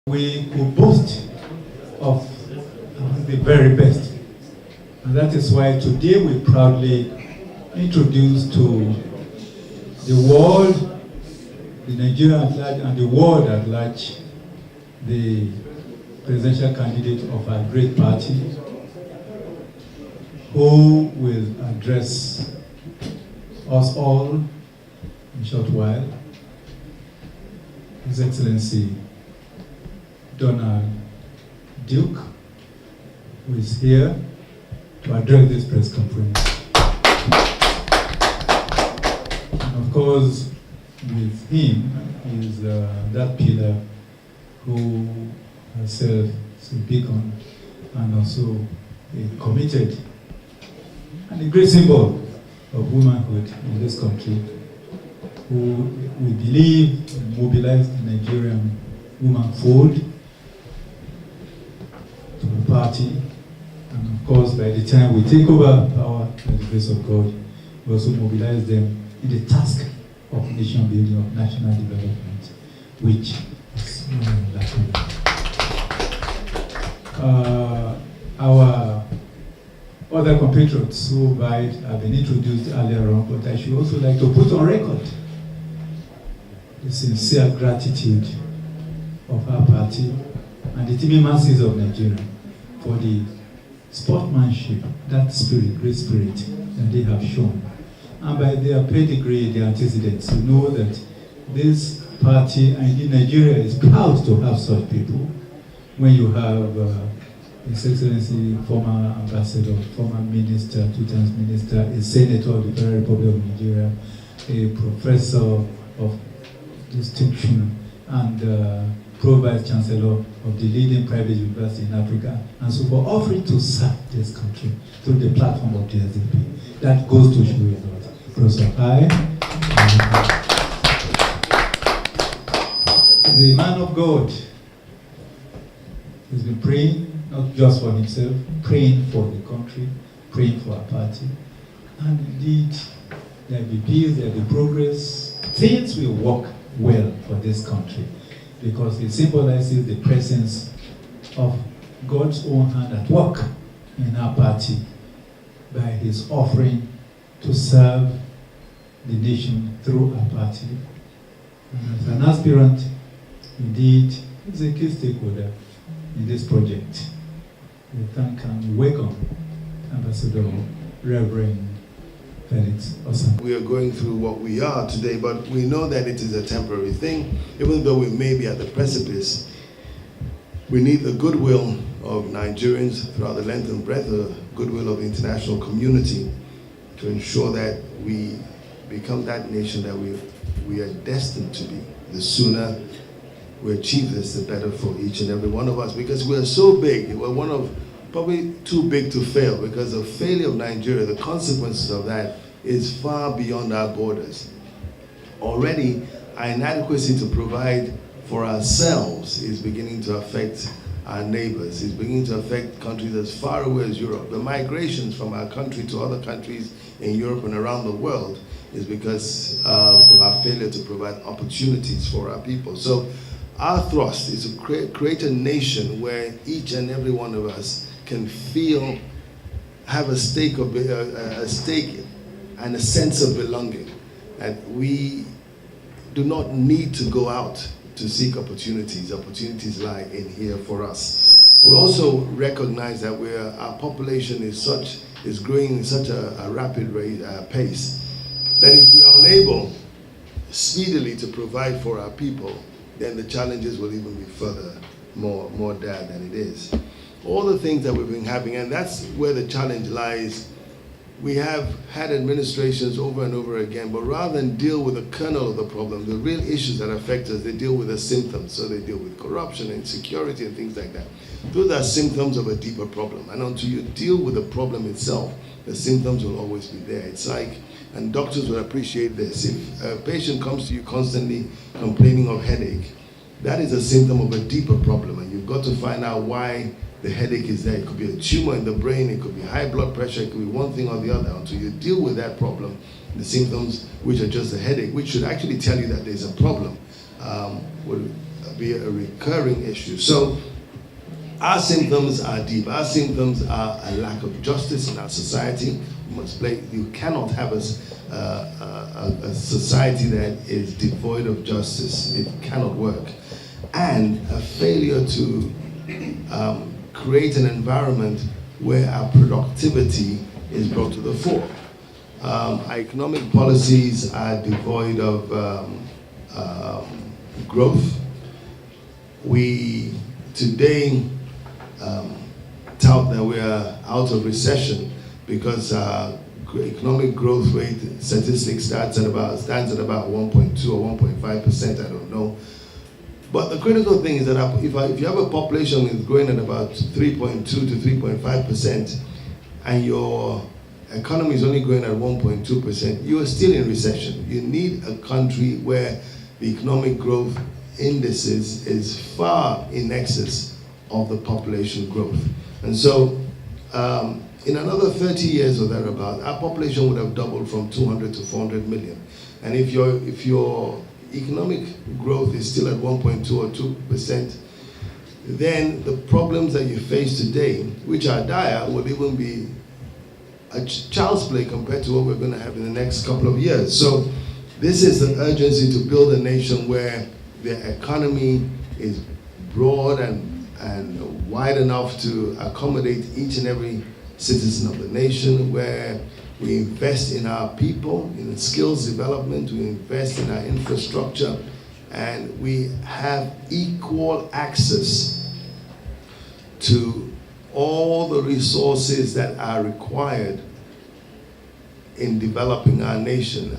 We could boast of the very best. And that is why today we proudly introduce to the world, the Nigeria at large, and the world at large, the presidential candidate of our great party, who will address us all in a short while. His Excellency Donald Duke, who is here to address this press conference. And of course, with him is that pillar who herself is a beacon and also a committed and a great symbol of womanhood in this country, who we believe mobilized the Nigerian womanhood to the party. And of course, by the time we take over power, by the grace of God, we also mobilize them in the task of nation building, of national development, which is lacking. Our other compatriots who have been introduced earlier on, but I should also like to put on record the sincere gratitude of our party and the teeming masses of Nigeria for the sportsmanship, that spirit, great spirit that they have shown. And by their pedigree, their antecedents, you know that this party and indeed Nigeria is proud to have such people. When you have His Excellency, former ambassador, former minister, 2 times minister, a senator of the Federal Republic of Nigeria, a professor of distinction, and Pro-Vice Chancellor of the leading private university in Africa, and so for offering to serve this country through the platform of the SDP. That goes to show you that. Professor the man of God has been praying, not just for himself, praying for the country, praying for our party. And indeed, there will be peace, there will be progress. Things will work well for this country, because it symbolizes the presence of God's own hand at work in our party by his offering to serve the nation through our party. And as an aspirant, indeed, he's a key stakeholder in this project. We thank and welcome Ambassador Reverend Felix Osan. We are going through what we are today, but we know that it is a temporary thing. Even though we may be at the precipice, we need the goodwill of Nigerians throughout the length and breadth of the goodwill of the international community to ensure that we become that nation that we are destined to be. The sooner we achieve this, the better for each and every one of us, because we are so big. We're one of probably too big to fail, because the failure of Nigeria, the consequences of that is far beyond our borders. Already, our inadequacy to provide for ourselves is beginning to affect our neighbors. It's beginning to affect countries as far away as Europe. The migrations from our country to other countries in Europe and around the world is because of our failure to provide opportunities for our people. So our thrust is to create a nation where each and every one of us can feel, have a stake and a sense of belonging. And we do not need to go out to seek opportunities. Opportunities lie in here for us. We also recognize that our population is growing in such a rapid pace that if we are unable speedily to provide for our people, then the challenges will even be further more dire than it is. All the things that we've been having, and that's where the challenge lies. We have had administrations over and over again, but rather than deal with the kernel of the problem, the real issues that affect us, they deal with the symptoms. So they deal with corruption, insecurity, and things like that. Those are symptoms of a deeper problem. And until you deal with the problem itself, the symptoms will always be there. It's like, and doctors will appreciate this, if a patient comes to you constantly complaining of headache, that is a symptom of a deeper problem, and you've got to find out why the headache is there. It could be a tumor in the brain, it could be high blood pressure, it could be one thing or the other. Until you deal with that problem, the symptoms, which are just a headache, which should actually tell you that there's a problem, will be a recurring issue. So our symptoms are deep. Our symptoms are a lack of justice in our society. You cannot have a society that is devoid of justice. It cannot work. And a failure to create an environment where our productivity is brought to the fore. Our economic policies are devoid of growth. We today tout that we are out of recession because our economic growth rate statistics stands at about 1.2 or 1.5%, I don't know. But the critical thing is that if you have a population that's growing at about 3.2 to 3.5%, and your economy is only growing at 1.2%, you are still in recession. You need a country where the economic growth indices is far in excess of the population growth. And so, in another 30 years or thereabout, our population would have doubled from 200 to 400 million. And if your economic growth is still at 1.2 or 2%, then the problems that you face today, which are dire, will even be a child's play compared to what we're going to have in the next couple of years. So this is the urgency to build a nation where the economy is broad and wide enough to accommodate each and every citizen of the nation, where we invest in our people, in skills development, we invest in our infrastructure, and we have equal access to all the resources that are required in developing our nation.